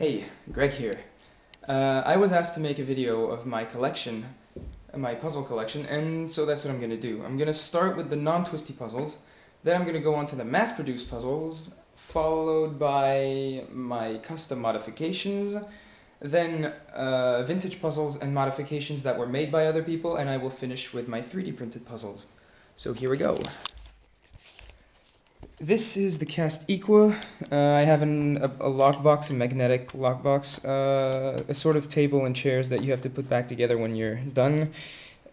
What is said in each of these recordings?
Hey, Greg here. I was asked to make a video of my collection, my puzzle collection, and so that's what I'm going to do. I'm going to start with the non-twisty puzzles, then I'm going to go on to the mass-produced puzzles, followed by my custom modifications, then vintage puzzles and modifications that were made by other people, and I will finish with my 3D printed puzzles. So here we go. This is the cast Equa. I have a lockbox, a magnetic lockbox, a sort of table and chairs that you have to put back together when you're done.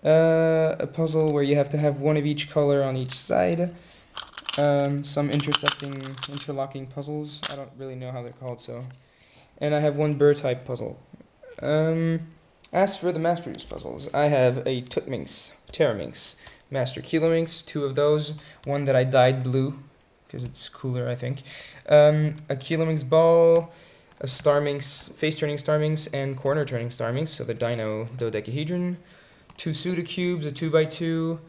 A puzzle where you have to have one of each color on each side. Some interlocking puzzles. I don't really know how they're called, so. And I have one burr type puzzle. As for the mass-produced puzzles, I have a Tutminx, Terraminx, Master Kilominx, two of those. One that I dyed blue, because it's cooler, I think. A Kilominx ball, a Starminx, face-turning Starminx, and corner-turning Starminx, so the Dino dodecahedron. Two Pseudocubes, a 2x2,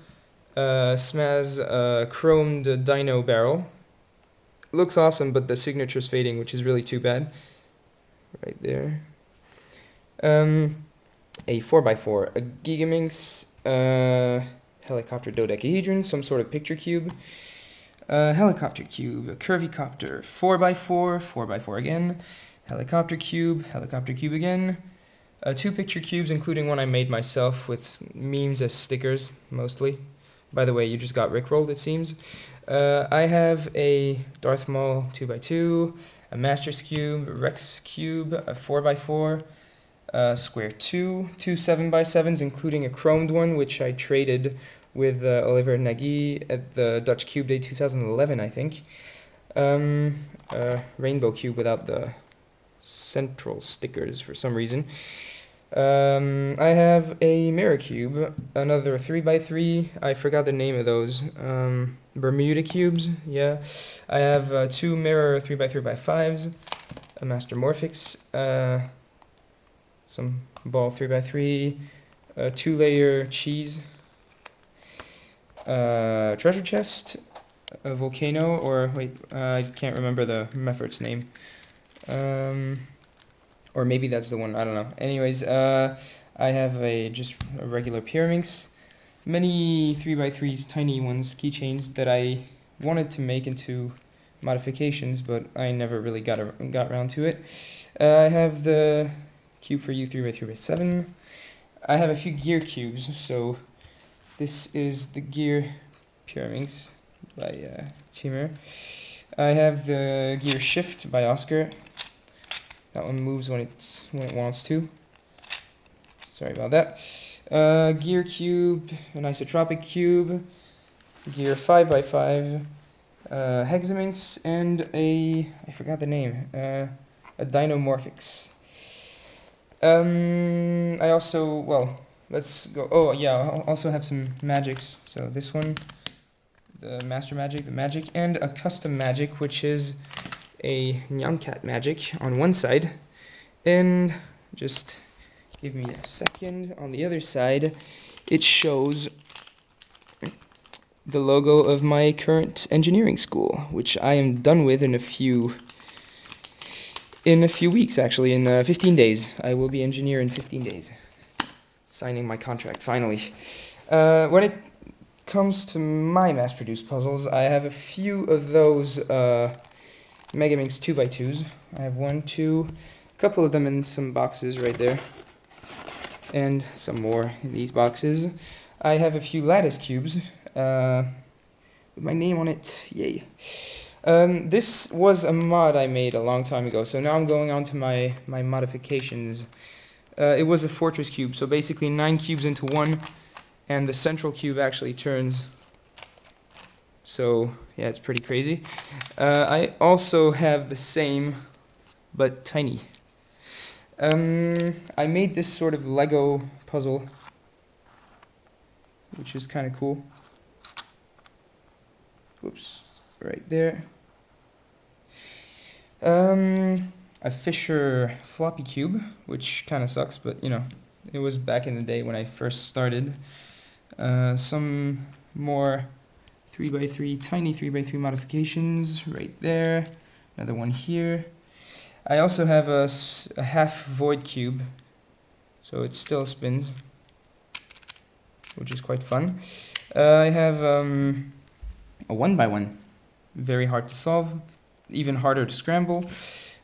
Smaz chromed Dino barrel. Looks awesome, but the signature's fading, which is really too bad. Right there. A 4x4, a Gigaminx, helicopter dodecahedron, some sort of picture cube. Helicopter cube, a curvicopter, 4x4, 4x4 again, helicopter cube again, two picture cubes, including one I made myself with memes as stickers, mostly. By the way, you just got rickrolled, it seems. I have a Darth Maul 2x2, a Master's cube, Rex cube, a 4x4, square 2 7x7s, including a chromed one, which I traded with Oliver Nagy at the Dutch Cube Day 2011, I think. Rainbow cube without the central stickers for some reason. I have a mirror cube, another 3x3. I forgot the name of those. Bermuda cubes, yeah. I have two mirror 3x3x5s, a Master Morphix, some ball 3x3, a 2-layer cheese. Treasure chest, a volcano, or wait, I can't remember the Meffert's name. Or maybe that's the one, I don't know. Anyways, I have just a regular Pyraminx, many 3x3s, tiny ones, keychains that I wanted to make into modifications, but I never really got around to it. I have the Cube for You 3x3x7. I have a few gear cubes, so this is the Gear Pyraminx by Timur. I have the Gear Shift by Oscar. That one moves when it wants to. Sorry about that. Gear Cube, an Isotropic Cube, Gear 5x5, Hexaminx, and I forgot the name, a Dinomorphix. I also, well, let's go. Oh, yeah, I also have some magics. So this one, the Master Magic, the Magic, and a custom Magic, which is a Nyancat Magic on one side. And just give me a second. On the other side, it shows the logo of my current engineering school, which I am done with in a few weeks, actually, in 15 days. I will be engineer in 15 days. Signing my contract, finally. When it comes to my mass-produced puzzles, I have a few of those Megaminx 2x2s. I have one, two, a couple of them in some boxes right there, and some more in these boxes. I have a few lattice cubes with my name on it, yay. This was a mod I made a long time ago, so now I'm going on to my modifications. It was a fortress cube, so basically 9 cubes into one, and the central cube actually turns. So, yeah, it's pretty crazy. I also have the same, but tiny. I made this sort of Lego puzzle, which is kind of cool. Whoops, right there. A Fisher floppy cube, which kind of sucks, but you know, it was back in the day when I first started. Some more 3x3, tiny 3x3 modifications right there. Another one here. I also have a half void cube, so it still spins, which is quite fun. I have a 1x1, very hard to solve, even harder to scramble.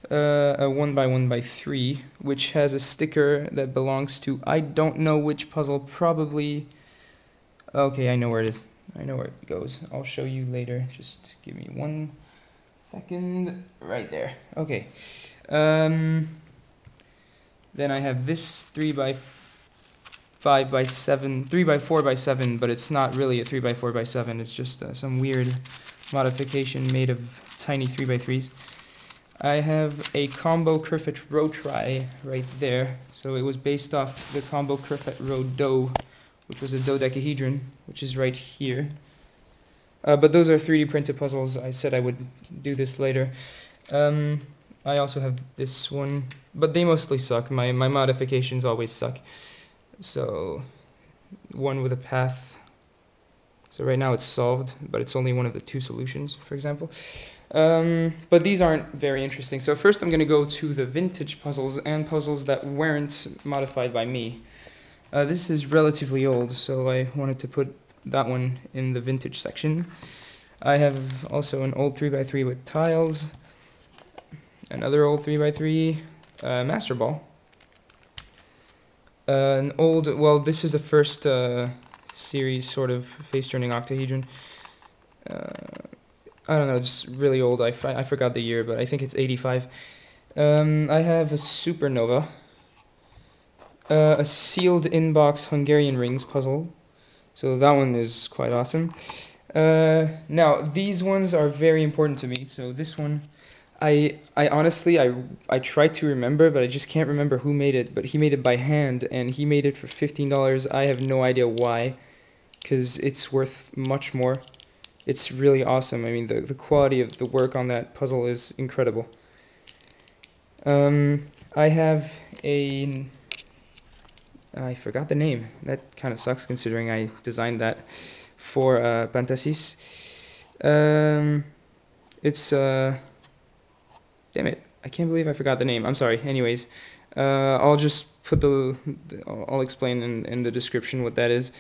A 1x1x3, which has a sticker that belongs to I don't know which puzzle, probably. Okay, I know where it is. I know where it goes. I'll show you later. Just give me 1 second. Right there. Okay. Then I have this 3x5x7, 3x4x7, but it's not really a 3x4x7. It's just some weird modification made of tiny 3x3s. I have a combo Kerfit row try right there. So it was based off the combo Kerfit row dough, which was a dodecahedron, which is right here. But those are 3D printed puzzles. I said I would do this later. I also have this one, but they mostly suck. My modifications always suck. So, one with a path. So right now it's solved, but it's only one of the 2 solutions, for example. But these aren't very interesting. So first I'm going to go to the vintage puzzles and puzzles that weren't modified by me. This is relatively old, so I wanted to put that one in the vintage section. I have also an old 3x3 with tiles, another old 3x3 master ball, an old, well, this is the first series sort of face-turning octahedron. I don't know, it's really old. I forgot the year, but I think it's 85. I have a supernova, a sealed inbox Hungarian rings puzzle. So that one is quite awesome. Now, these ones are very important to me. So this one, I honestly, I tried to remember, but I just can't remember who made it. But he made it by hand, and he made it for $15. I have no idea why, because it's worth much more. It's really awesome. I mean, the quality of the work on that puzzle is incredible. I have I forgot the name. That kind of sucks considering I designed that for Pantazis. It's damn it, I can't believe I forgot the name. I'm sorry. Anyways, I'll just put I'll explain in the description what that is.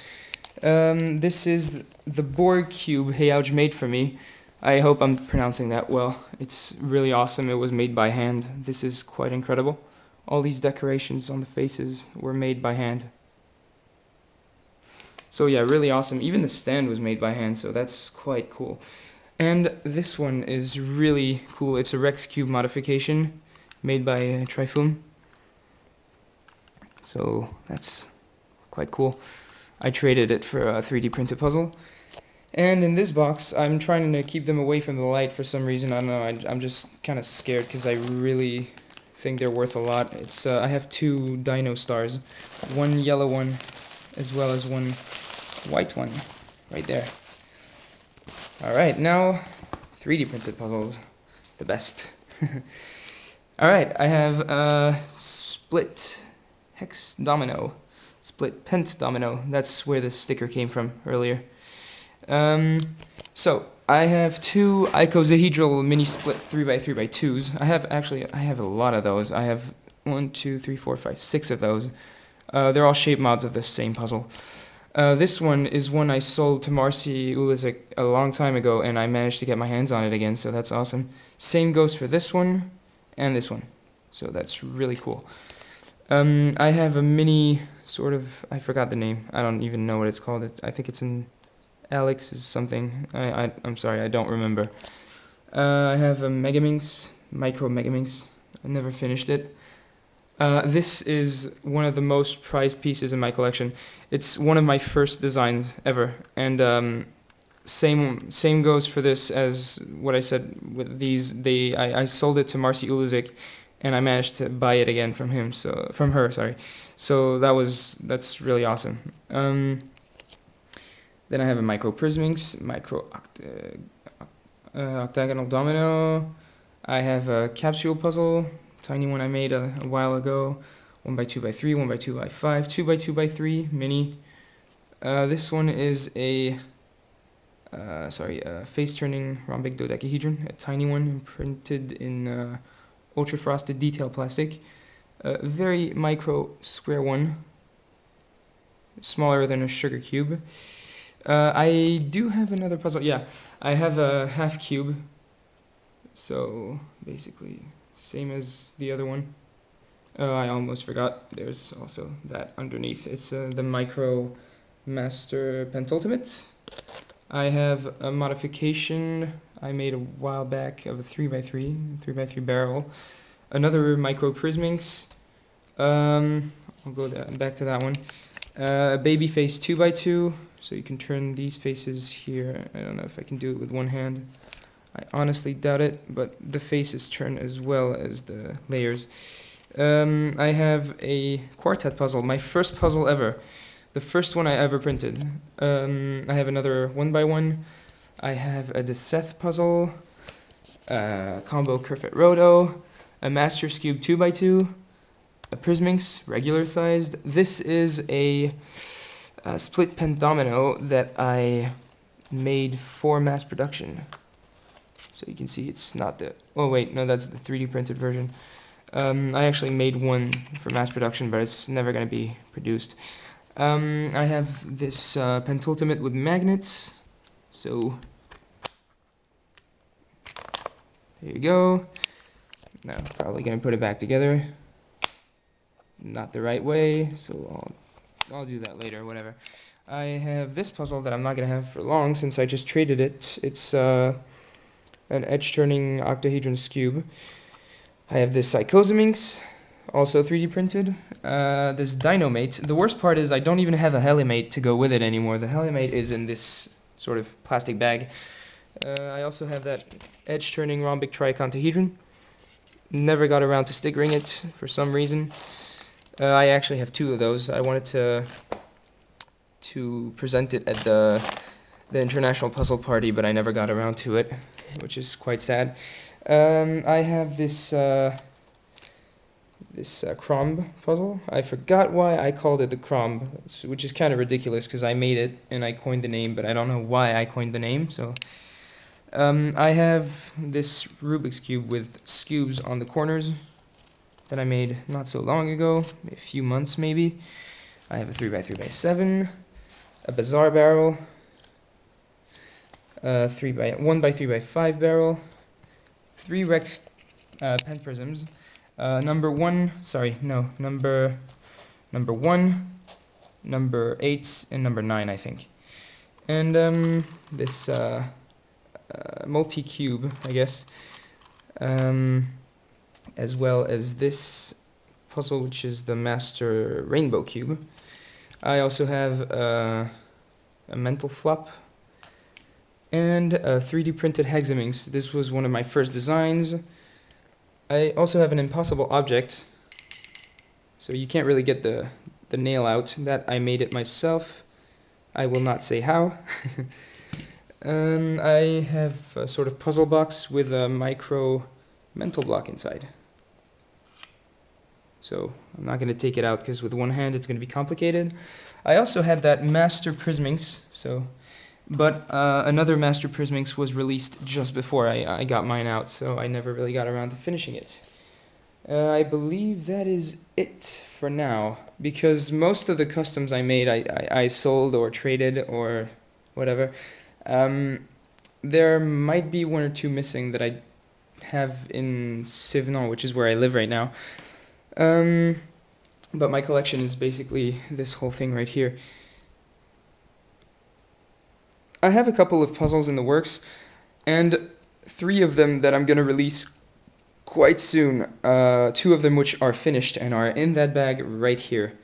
This is the Borg cube Heyouch made for me. I hope I'm pronouncing that well. It's really awesome. It was made by hand. This is quite incredible. All these decorations on the faces were made by hand. So yeah, really awesome. Even the stand was made by hand, so that's quite cool. And this one is really cool. It's a Rex Cube modification made by Trifun. So that's quite cool. I traded it for a 3D printed puzzle. And in this box, I'm trying to keep them away from the light for some reason. I don't know, I'm just kind of scared because I really think they're worth a lot. It's I have 2 dino stars, one yellow one as well as one white one right there. Alright, now 3D printed puzzles, the best. Alright, I have a split hex domino, split pent domino. That's where the sticker came from earlier. So I have 2 icosahedral mini split 3x3x2s. I have a lot of those. I have 1, 2, 3, 4, 5, 6 of those. They're all shape mods of the same puzzle. This one is one I sold to Marcy Houlis a long time ago, and I managed to get my hands on it again, so that's awesome. Same goes for this one and this one, so that's really cool. I have a mini sort of, I forgot the name. I don't even know what it's called. I think it's in Alex is something. I'm sorry, I don't remember. I have a Megaminx, Micro Megaminx. I never finished it. This is one of the most prized pieces in my collection. It's one of my first designs ever, and same goes for this as what I said with these. I sold it to Marcy Houlis, and I managed to buy it again from her. Sorry. So that's really awesome. Then I have a Micro Prisminx, octagonal domino. I have a capsule puzzle, tiny one I made a while ago. 1x2x3, 1x2x5, 2x2x3 mini. This one is a face-turning rhombic dodecahedron, a tiny one printed in ultra frosted detail plastic. A very micro square one, smaller than a sugar cube. I do have another puzzle. Yeah, I have a half cube. So basically, same as the other one. I almost forgot. There's also that underneath. It's the Micro Master Pentultimate. I have a modification I made a while back of a 3x3 barrel. Another Micro Prisminx. I'll go back to that one. A baby face 2x2. So you can turn these faces here. I don't know if I can do it with one hand. I honestly doubt it, but the faces turn as well as the layers. I have a quartet puzzle, my first puzzle ever. The first one I ever printed. I have another 1x1. I have a Deseth puzzle, a combo Kerfit Roto, a Master's Cube 2x2, a Prisminx, regular sized. This is a split pendomino that I made for mass production. So you can see it's not the, oh wait, no, that's the 3D printed version. I actually made one for mass production, but it's never going to be produced. I have this Pentultimate with magnets. So there you go. Now probably going to put it back together. Not the right way, so I'll do that later, whatever. I have this puzzle that I'm not going to have for long since I just traded it. It's an edge-turning octahedron cube. I have this Psychosaminx, also 3D printed. This Dynamate. The worst part is I don't even have a Helimate to go with it anymore. The Helimate is in this sort of plastic bag. I also have that edge-turning rhombic tricontahedron. Never got around to stick ring it for some reason. I actually have two of those. I wanted to present it at the International Puzzle Party, but I never got around to it, which is quite sad. I have this Cromb puzzle. I forgot why I called it the Cromb, which is kind of ridiculous because I made it and I coined the name, but I don't know why I coined the name. So I have this Rubik's Cube with scubes on the corners that I made not so long ago, a few months maybe. I have a 3x3x7, a Bazaar barrel, a 1x3x5 barrel, 3 Rex pen prisms, number 1, number 8, and number 9, I think. And this multi-cube, I guess, as well as this puzzle, which is the Master Rainbow Cube. I also have a mental flop and a 3D printed Hexaminx. This was one of my first designs. I also have an impossible object, so you can't really get the nail out. That I made it myself. I will not say how. I have a sort of puzzle box with a micro mental block inside. So I'm not going to take it out because with one hand it's going to be complicated. I also had that Master Prisminx, but another Master Prisminx was released just before I got mine out, so I never really got around to finishing it. I believe that is it for now, because most of the customs I made I sold or traded or whatever. There might be one or two missing that I have in Sivenon, which is where I live right now. But my collection is basically this whole thing right here. I have a couple of puzzles in the works, and 3 of them that I'm going to release quite soon. 2 of them which are finished and are in that bag right here.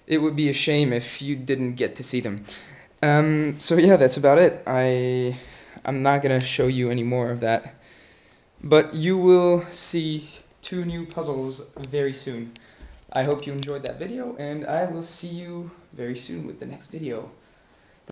It would be a shame if you didn't get to see them. So yeah, that's about it. I'm not going to show you any more of that. But you will see 2 new puzzles very soon. I hope you enjoyed that video, and I will see you very soon with the next video.